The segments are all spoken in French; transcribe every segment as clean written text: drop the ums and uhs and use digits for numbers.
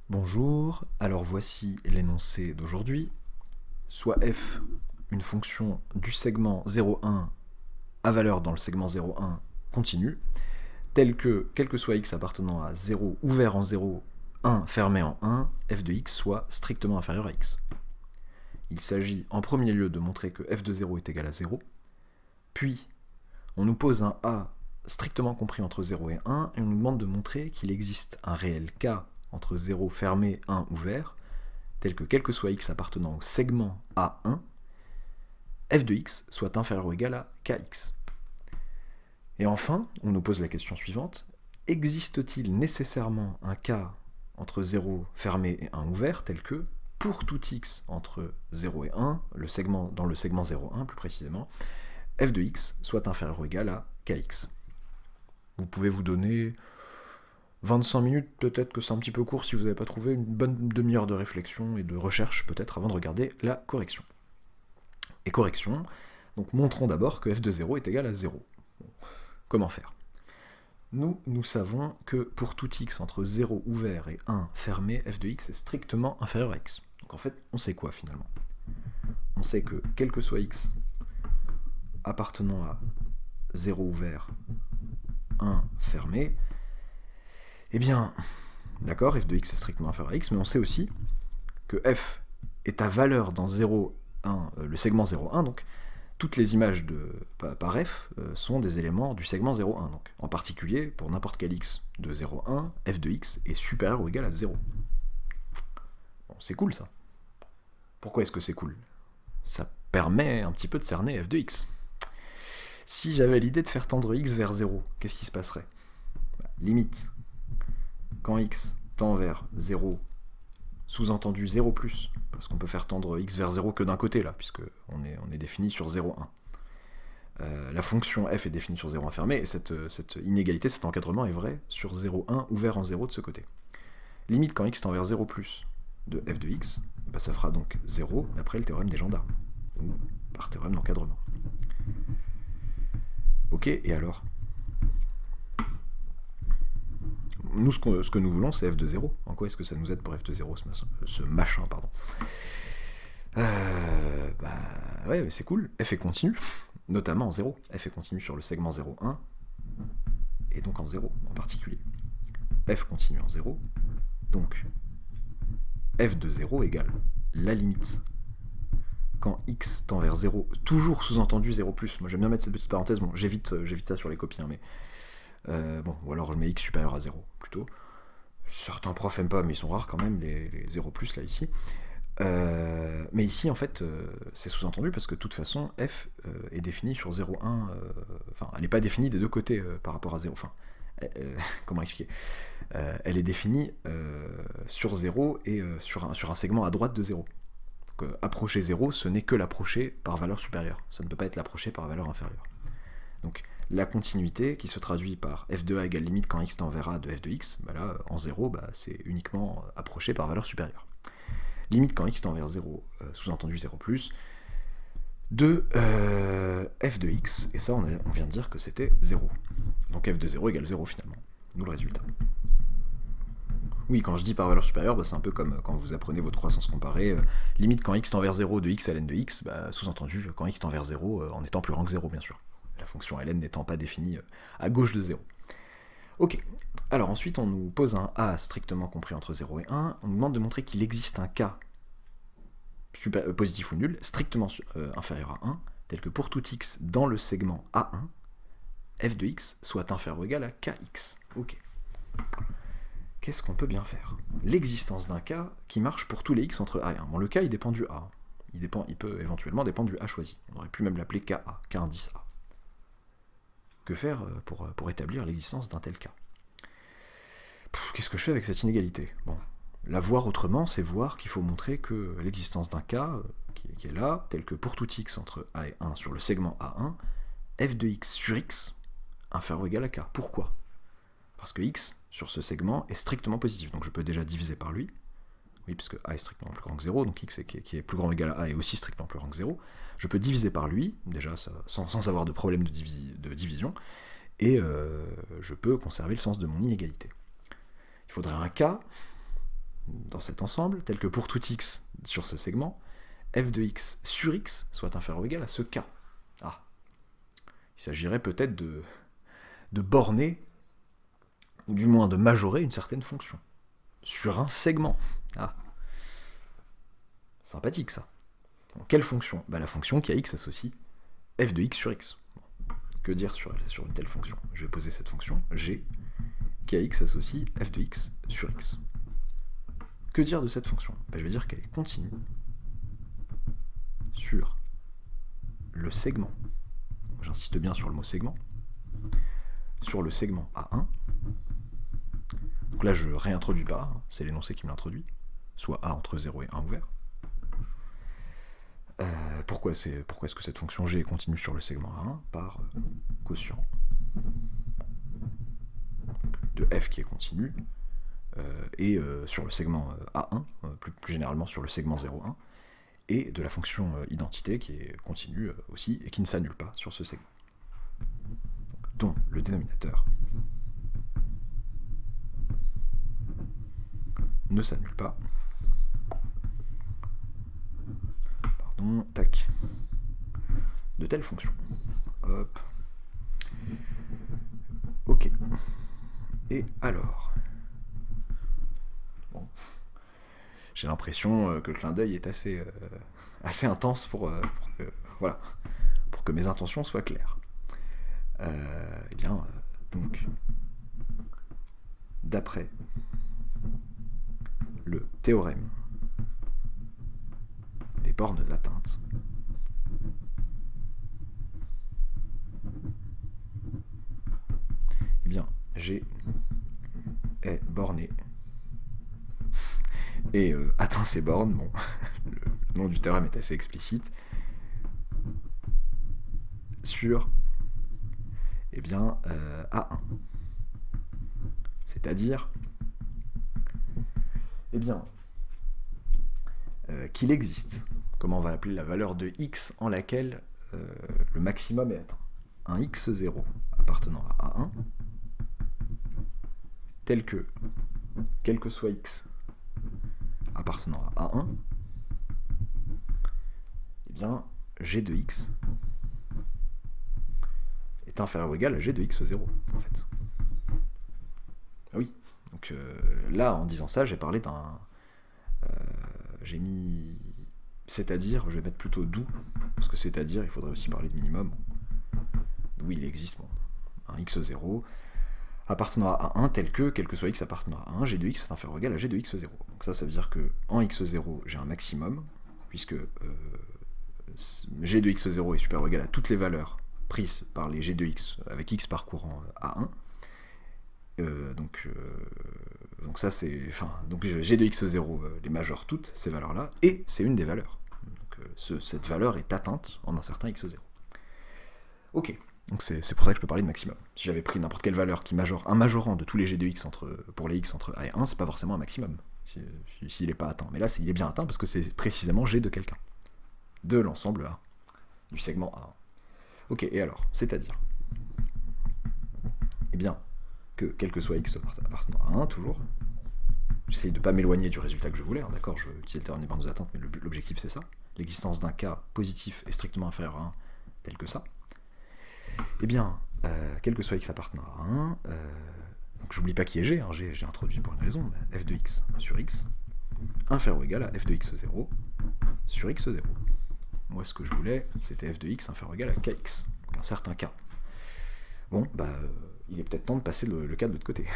Bonjour, alors voici l'énoncé d'aujourd'hui. Soit f, une fonction du segment 0,1 à valeur dans le segment 0,1 continue, telle que, quel que soit x appartenant à 0 ouvert en 0, 1 fermé en 1, f de x soit strictement inférieur à x. Il s'agit en premier lieu de montrer que f de 0 est égal à 0, puis on nous pose un a strictement compris entre 0 et 1, et on nous demande de montrer qu'il existe un réel k entre 0 fermé, 1 ouvert, tel que quel que soit x appartenant au segment A1, f de x soit inférieur ou égal à kx. Et enfin, on nous pose la question suivante, existe-t-il nécessairement un k entre 0 fermé et 1 ouvert, tel que, pour tout x entre 0 et 1, dans le segment 0,1 plus précisément, f de x soit inférieur ou égal à kx. Vous pouvez vous donner 25 minutes, peut-être que c'est un petit peu court si vous n'avez pas trouvé, une bonne demi-heure de réflexion et de recherche peut-être avant de regarder la correction. Et correction, donc montrons d'abord que f de 0 est égal à 0. Bon, comment faire ? Nous savons que pour tout x entre 0 ouvert et 1 fermé, f de x est strictement inférieur à x. Donc en fait, on sait quoi finalement ? On sait que quel que soit x appartenant à 0 ouvert, 1 fermé, eh bien, d'accord, f de x est strictement inférieur à x, mais on sait aussi que f est à valeur dans 0, 1, le segment 0,1, donc toutes les images par f sont des éléments du segment 0,1. Donc, en particulier, pour n'importe quel x de 0,1, f de x est supérieur ou égal à 0. Bon, c'est cool ça. Pourquoi est-ce que c'est cool ? Ça permet un petit peu de cerner f de x. Si j'avais l'idée de faire tendre x vers 0, qu'est-ce qui se passerait ? Limite. Quand x tend vers 0, sous-entendu 0+, parce qu'on peut faire tendre x vers 0 que d'un côté là, puisqu'on est défini sur 0,1. La fonction f est définie sur 0,1 fermé, et cette inégalité, cet encadrement est vrai sur 0,1 ouvert en 0 de ce côté. Limite quand x tend vers 0+, de f de x, bah ça fera donc 0 d'après le théorème des gendarmes, ou par théorème d'encadrement. Ok, et alors ? Nous, ce que nous voulons, c'est f de 0. En quoi est-ce que ça nous aide pour f de 0, ce machin, pardon ? Ouais, mais c'est cool. F est continu, notamment en 0. F est continu sur le segment 0,1, et donc en 0 en particulier. F continue en 0, donc f de 0 égale la limite quand x tend vers 0, toujours sous-entendu 0+. Moi j'aime bien mettre cette petite parenthèse, bon, j'évite ça sur les copies, hein, mais ou alors je mets x supérieur à 0 plutôt. Certains profs aiment pas, mais ils sont rares quand même, les 0+, là, ici. Mais ici, en fait, c'est sous-entendu parce que de toute façon, f est définie sur 0,1. Enfin, elle n'est pas définie des deux côtés par rapport à 0. Enfin, comment expliquer ? Elle est définie sur 0 et sur un segment à droite de 0. Donc, approcher 0, ce n'est que l'approcher par valeur supérieure. Ça ne peut pas être l'approcher par valeur inférieure. Donc, la continuité qui se traduit par f de a égale limite quand x tend vers a de f de x, bah là, en 0, bah, c'est uniquement approché par valeur supérieure. Limite quand x tend vers 0, sous-entendu 0+, de f de x, et ça on vient de dire que c'était 0. Donc f de 0 égale 0 finalement, d'où le résultat. Oui, quand je dis par valeur supérieure, bah, c'est un peu comme quand vous apprenez votre croissance comparée, limite quand x tend vers 0 de x à ln de x, bah, sous-entendu quand x tend vers 0 en étant plus grand que 0 bien sûr. La fonction ln n'étant pas définie à gauche de 0. Ok, alors ensuite on nous pose un a strictement compris entre 0 et 1, on nous demande de montrer qu'il existe un k positif ou nul, strictement inférieur à 1, tel que pour tout x dans le segment A1, f de x soit inférieur ou égal à kx. Ok. Qu'est-ce qu'on peut bien faire ? L'existence d'un k qui marche pour tous les x entre a et 1. Bon, le k il dépend du a. Il peut éventuellement dépendre du a choisi. On aurait pu même l'appeler ka, k1 a. Que faire pour établir l'existence d'un tel cas ? Qu'est-ce que je fais avec cette inégalité ? Bon, la voir autrement, c'est voir qu'il faut montrer que l'existence d'un cas qui est là, tel que pour tout x entre a et 1 sur le segment A1, f de x sur x inférieur ou égal à k. Pourquoi ? Parce que x sur ce segment est strictement positif, donc je peux déjà diviser par lui. Oui, puisque a est strictement plus grand que 0, donc x qui est plus grand ou égal à a est aussi strictement plus grand que 0. Je peux diviser par lui, déjà sans avoir de problème de division, et je peux conserver le sens de mon inégalité. Il faudrait un cas dans cet ensemble, tel que pour tout x sur ce segment, f de x sur x soit inférieur ou égal à ce k. Ah, il s'agirait peut-être de borner, ou du moins de majorer une certaine fonction, sur un segment. Ah, sympathique ça. Bon, quelle fonction? La fonction qui a x associe f de x sur x. Bon, que dire sur une telle fonction? Je vais poser cette fonction, g, qui a x associe f de x sur x. Que dire de cette fonction? Je vais dire qu'elle est continue sur le segment, j'insiste bien sur le mot segment, sur le segment A1. Donc là, je réintroduis pas, c'est l'énoncé qui me l'introduit, soit A entre 0 et 1 ouvert. Pourquoi est-ce que cette fonction g est continue sur le segment A1? Par quotient de f qui est continu, et sur le segment A1, plus généralement sur le segment 0,1, et de la fonction identité qui est continue aussi, et qui ne s'annule pas sur ce segment. Dont le dénominateur ne s'annule pas. Pardon, tac. De telle fonction. Hop. Ok. Et alors, bon, j'ai l'impression que le clin d'œil est assez intense pour que mes intentions soient claires. Donc, d'après le théorème des bornes atteintes, G est borné et atteint ces bornes. Bon, le nom du théorème est assez explicite sur A1, c'est-à-dire qu'il existe, comment on va appeler la valeur de x en laquelle le maximum est atteint, un x0 appartenant à A1, tel que, quel que soit x appartenant à A1, g de x est inférieur ou égal à g de x0, en fait. Ah oui, donc là, en disant ça, j'ai parlé d'un... j'ai mis... c'est-à-dire, je vais mettre plutôt d'où, parce que c'est-à-dire, il faudrait aussi parler de minimum, d'où il existe un x0 appartenant à 1 tel que, quel que soit x appartenant à 1, g de x est inférieur ou égal à g de x0. Donc ça veut dire que en x0, j'ai un maximum, puisque g de x0 est supérieur ou égal à toutes les valeurs prises par les g de x, avec x parcourant A1. Donc ça c'est... donc g de x0 les majeure toutes ces valeurs-là, et c'est une des valeurs. Donc cette valeur est atteinte en un certain x0. Ok. Donc c'est pour ça que je peux parler de maximum. Si j'avais pris n'importe quelle valeur qui majore un majorant de tous les g de x pour les x entre A et 1, c'est pas forcément un maximum, s'il n'est pas atteint. Mais là, il est bien atteint parce que c'est précisément g de quelqu'un, de l'ensemble A, du segment A1. Ok, et alors, c'est-à-dire que quel que soit x appartenant à 1, toujours, j'essaye de ne pas m'éloigner du résultat que je voulais, d'accord, je utilise le théorème des bornes de attente, mais l'objectif c'est ça, l'existence d'un cas positif est strictement inférieur à 1, tel que ça, quel que soit x appartenant à 1, donc j'oublie pas qui est g, j'ai introduit pour une raison, f de x sur x, inférieur ou égal à f de x0 sur x0. Moi ce que je voulais, c'était f de x inférieur ou égal à kx, donc un certain k. Bon, il est peut-être temps de passer le cas de l'autre côté.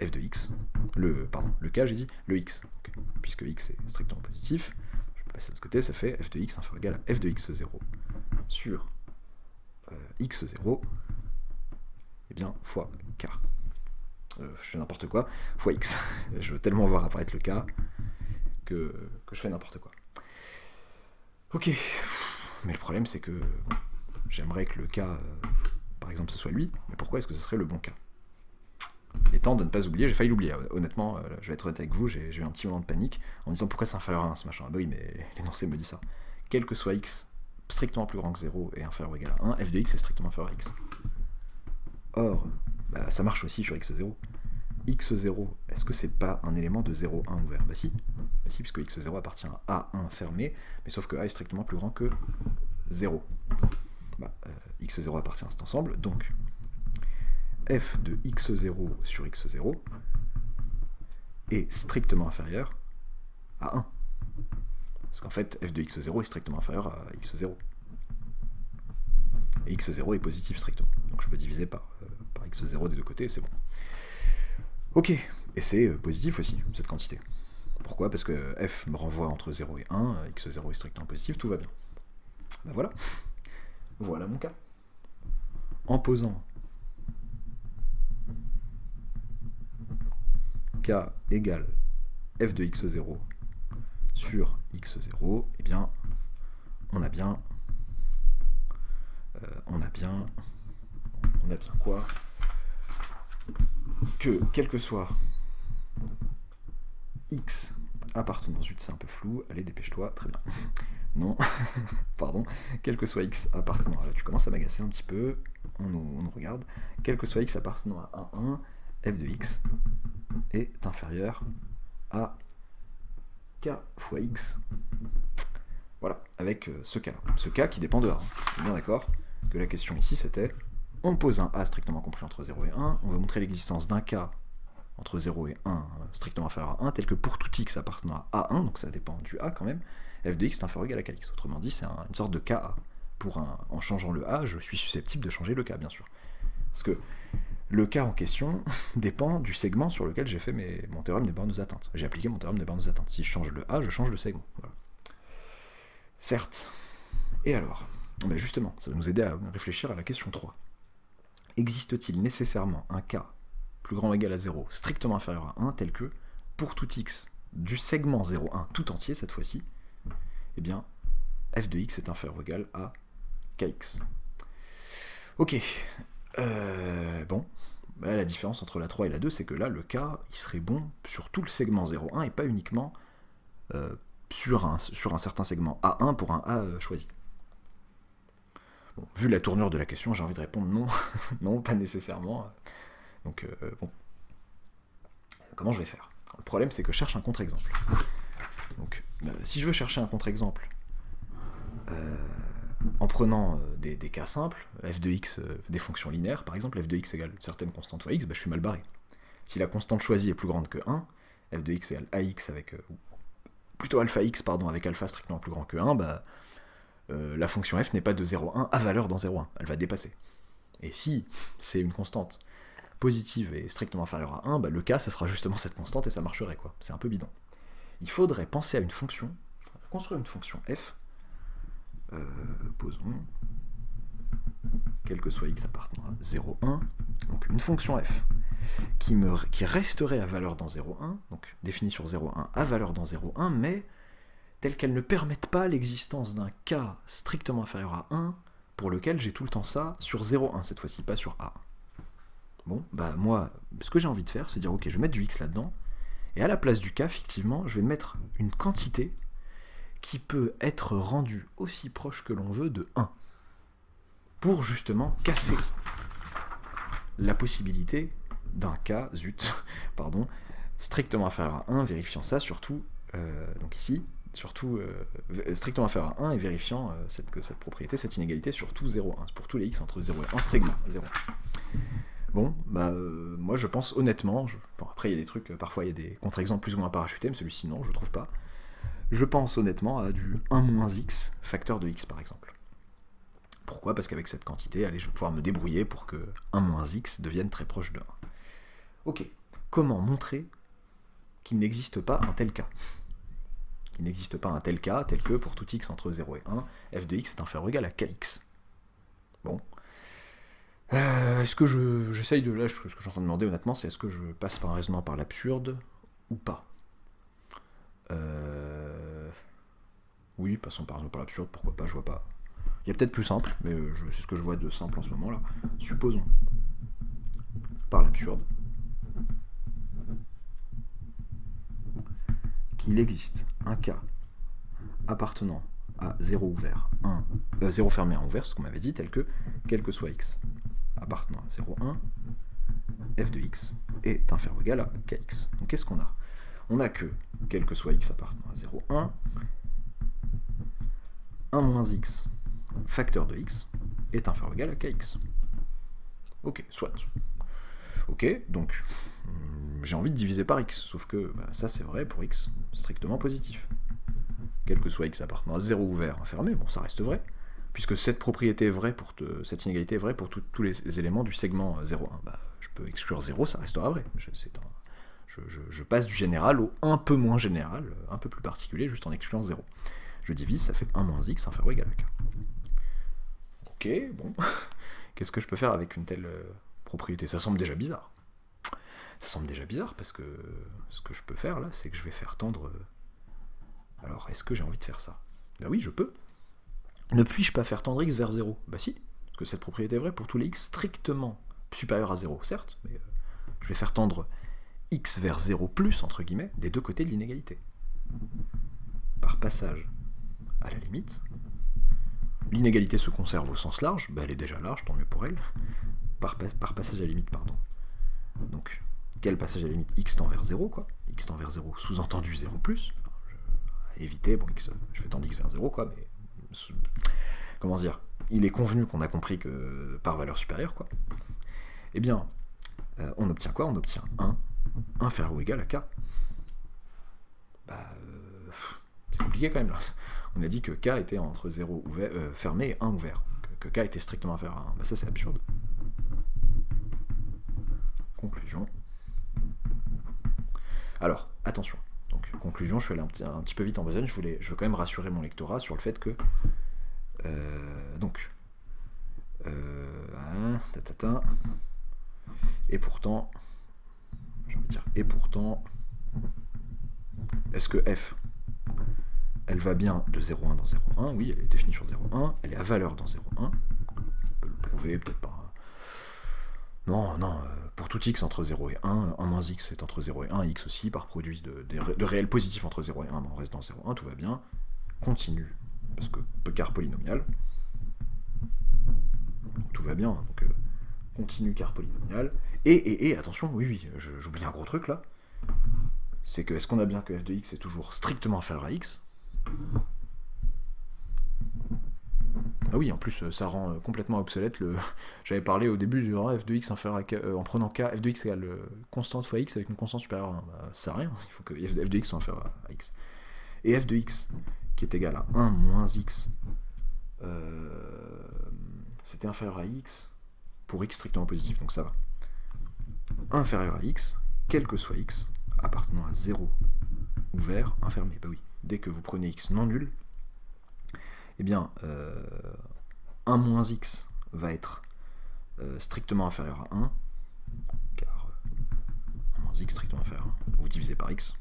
F de x, le k j'ai dit, le x, donc, puisque x est strictement positif, je peux passer de l'autre côté, ça fait f de x inférieur ou égal à f de x0 sur x0, fois k. Je fais n'importe quoi, fois x. Je veux tellement voir apparaître le k que je fais n'importe quoi. Ok, mais le problème c'est que j'aimerais que le k, par exemple, ce soit lui, mais pourquoi est-ce que ce serait le bon cas? Il est temps de ne pas oublier, j'ai failli l'oublier, honnêtement, je vais être honnête avec vous, j'ai eu un petit moment de panique en disant pourquoi c'est inférieur à 1 ce machin. Oui, mais l'énoncé me dit ça. Quel que soit x strictement plus grand que 0 et inférieur ou égal à 1, f de x est strictement inférieur à x. Or, ça marche aussi sur x0. x0, est-ce que c'est pas un élément de 0, 1 ouvert? Bah si, puisque x0 appartient à A1 fermé, mais sauf que A est strictement plus grand que 0. X0 appartient à cet ensemble, donc f de x0 sur x0 est strictement inférieur à 1. Parce qu'en fait, f de x0 est strictement inférieur à x0. Et x0 est positif strictement. Donc je peux diviser par x0 des deux côtés, c'est bon. Ok, et c'est positif aussi, cette quantité. Pourquoi? Parce que f me renvoie entre 0 et 1, x0 est strictement positif, tout va bien. Ben voilà. Voilà mon cas. En posant k égale f de x0 sur x0, eh bien, on a bien quoi? Que, quel que soit x appartenant, zut c'est un peu flou, allez dépêche-toi, très bien. Non, pardon, quel que soit x appartenant, là tu commences à m'agacer un petit peu, on nous regarde, quel que soit x appartenant à 1, f de x est inférieur à k fois x. Voilà, avec ce cas-là. Ce cas qui dépend de A. On est bien d'accord que la question ici c'était, on pose un A strictement compris entre 0 et 1, on veut montrer l'existence d'un cas entre 0 et 1 strictement inférieur à 1, tel que pour tout x appartenant à A1, donc ça dépend du A quand même, f de x est inférieur ou égal à kx. Autrement dit, c'est une sorte de KA. En changeant le A, je suis susceptible de changer le K, bien sûr. Parce que le cas en question dépend du segment sur lequel j'ai fait mon théorème des bornes atteintes. J'ai appliqué mon théorème des bornes atteintes. Si je change le A, je change le segment. Voilà. Certes. Et alors, justement, ça va nous aider à réfléchir à la question 3. Existe-t-il nécessairement un cas plus grand ou égal à 0, strictement inférieur à 1, tel que, pour tout x du segment 0,1 tout entier, cette fois-ci, eh bien, f de x est inférieur ou égal à kx. Ok. Bon. La différence entre la 3 et la 2, c'est que là, le cas, il serait bon sur tout le segment 0,1 et pas uniquement sur un certain segment A1 pour un A choisi. Bon, vu la tournure de la question, j'ai envie de répondre non. Non, pas nécessairement. Donc, bon. Comment je vais faire? Le problème, c'est que je cherche un contre-exemple. Donc, si je veux chercher un contre-exemple, en prenant des cas simples, f de x, des fonctions linéaires, par exemple, f de x égale une certaine constante fois x, je suis mal barré. Si la constante choisie est plus grande que 1, f de x égale ax avec, plutôt alpha x, pardon, avec alpha strictement plus grand que 1, la fonction f n'est pas de 0,1 à valeur dans 0,1, elle va dépasser. Et si c'est une constante positive et strictement inférieure à 1, le cas, ça sera justement cette constante et ça marcherait, quoi. C'est un peu bidon. Il faudrait penser à une fonction, construire une fonction f, posons, quel que soit x appartenant à 0,1, donc une fonction f qui resterait à valeur dans 0,1, donc définie sur 0,1 à valeur dans 0,1, mais telle qu'elle ne permette pas l'existence d'un cas strictement inférieur à 1, pour lequel j'ai tout le temps ça sur 0,1, cette fois-ci, pas sur A. Bon, moi, ce que j'ai envie de faire, c'est dire, ok, je vais mettre du x là-dedans, et à la place du cas, effectivement, je vais mettre une quantité qui peut être rendue aussi proche que l'on veut de 1, pour justement casser la possibilité d'un cas, strictement inférieur à 1, vérifiant ça, surtout, donc ici, surtout strictement inférieur à 1 et vérifiant cette propriété, cette inégalité sur tout 0,1, pour tous les x entre 0 et 1, segment 0. Bon, moi je pense honnêtement, après il y a des trucs, parfois il y a des contre-exemples plus ou moins parachutés, mais celui-ci non, je trouve pas. Je pense honnêtement à du 1 moins x, facteur de x par exemple. Pourquoi? Parce qu'avec cette quantité, allez, je vais pouvoir me débrouiller pour que 1 moins x devienne très proche de 1. Ok, comment montrer qu'il n'existe pas un tel cas? Il n'existe pas un tel cas, tel que pour tout x entre 0 et 1, f de x est inférieur ou égal à kx. Bon. Est-ce que j'essaye de... Là, ce que je suis en train de demander, honnêtement, c'est est-ce que je passe par un raisonnement par l'absurde ou pas? Oui, passons par un raisonnement par l'absurde, pourquoi pas, je vois pas. Il y a peut-être plus simple, mais c'est ce que je vois de simple en ce moment-là. Supposons, par l'absurde, qu'il existe un cas appartenant à 0 ouvert, 0 fermé, 1 ouvert, ce qu'on m'avait dit, tel que, quel que soit x appartenant à 0,1, f de x est inférieur ou égal à kx. Donc qu'est-ce qu'on a? On a que, quel que soit x appartenant à 0, 1 moins x facteur de x est inférieur ou égal à kx. Ok, soit. Ok, donc j'ai envie de diviser par x, sauf que ça c'est vrai pour x strictement positif. Quel que soit x appartenant à 0 ouvert, 1 fermé, bon ça reste vrai, puisque cette propriété est vraie pour cette inégalité est vraie pour tous les éléments du segment 0,1. Je peux exclure 0, ça restera vrai. Je passe du général au un peu moins général, un peu plus particulier, juste en excluant 0. Je divise, ça fait 1 moins x inférieur ou égal à k. Ok, bon. Qu'est-ce que je peux faire avec une telle propriété? Ça semble déjà bizarre. Ça semble déjà bizarre parce que ce que je peux faire là, c'est que je vais faire tendre... Alors, est-ce que j'ai envie de faire ça? Ben oui, je peux. Ne puis-je pas faire tendre x vers 0? Bah si, parce que cette propriété est vraie pour tous les x strictement supérieurs à 0, certes, mais je vais faire tendre x vers 0 plus, entre guillemets, des deux côtés de l'inégalité. Par passage à la limite, l'inégalité se conserve au sens large, elle est déjà large, tant mieux pour elle, par passage à la limite, pardon. Donc, quel passage à la limite? X tend vers 0, quoi. X tend vers 0, sous-entendu 0 plus. Éviter, bon, x, je fais tendre x vers 0, quoi, mais... Comment dire? Il est convenu qu'on a compris que par valeur supérieure, quoi. Eh bien, on obtient quoi? On obtient 1 inférieur ou égal à k. C'est compliqué quand même, là. On a dit que k était entre 0 ouvert, fermé et 1 ouvert. Que k était strictement inférieur à 1. Ça, c'est absurde. Conclusion. Alors, attention. Donc, conclusion, je suis allé un petit peu vite en besogne. Je veux quand même rassurer mon lectorat sur le fait que... et pourtant... J'ai envie de dire... Et pourtant... Est-ce que f... Elle va bien de 0,1 dans 0,1, oui, elle est définie sur 0,1, elle est à valeur dans 0,1, on peut le prouver peut-être par... Non, pour tout x entre 0 et 1, 1 moins x est entre 0 et 1, x aussi, par produit de réels positifs entre 0 et 1, on reste dans 0,1, tout va bien, continue, parce que car polynomial, donc tout va bien, donc continue car polynomial, et attention, oui, j'oublie un gros truc là, c'est que, est-ce qu'on a bien que f de x est toujours strictement inférieur à x? Ah oui, en plus, ça rend complètement obsolète le... J'avais parlé au début du f de x inférieur à k, en prenant k, f de x égale constante fois x avec une constante supérieure à 1. Ça sert à rien, il faut que f de x soit inférieur à x. Et f de x, qui est égal à 1 moins x, c'était inférieur à x pour x strictement positif, donc ça va. Inférieur à x, quel que soit x, appartenant à 0 ouvert, 1 fermé. Bah oui, dès que vous prenez x non nul, eh bien, 1 moins x va être strictement inférieur à 1, car 1 moins x strictement inférieur à 1. Vous divisez par x,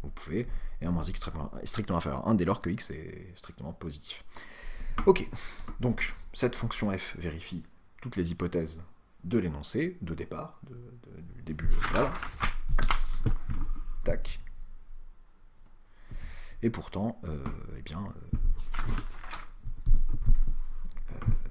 vous pouvez, et 1 moins x strictement inférieur à 1 dès lors que x est strictement positif. Ok, donc cette fonction f vérifie toutes les hypothèses de l'énoncé, de départ, du début, voilà. Tac. Et pourtant,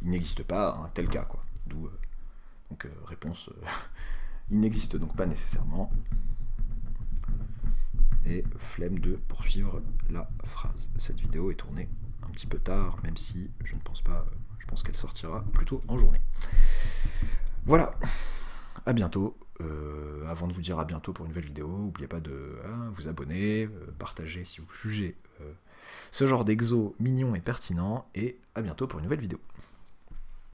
il n'existe pas un tel cas, quoi. D'où, donc, réponse, il n'existe donc pas nécessairement. Et flemme de poursuivre la phrase. Cette vidéo est tournée un petit peu tard, même si je ne pense pas, je pense qu'elle sortira plutôt en journée. Voilà, à bientôt. Avant de vous dire à bientôt pour une nouvelle vidéo, n'oubliez pas de vous abonner, partager si vous jugez ce genre d'exo mignon et pertinent, et à bientôt pour une nouvelle vidéo.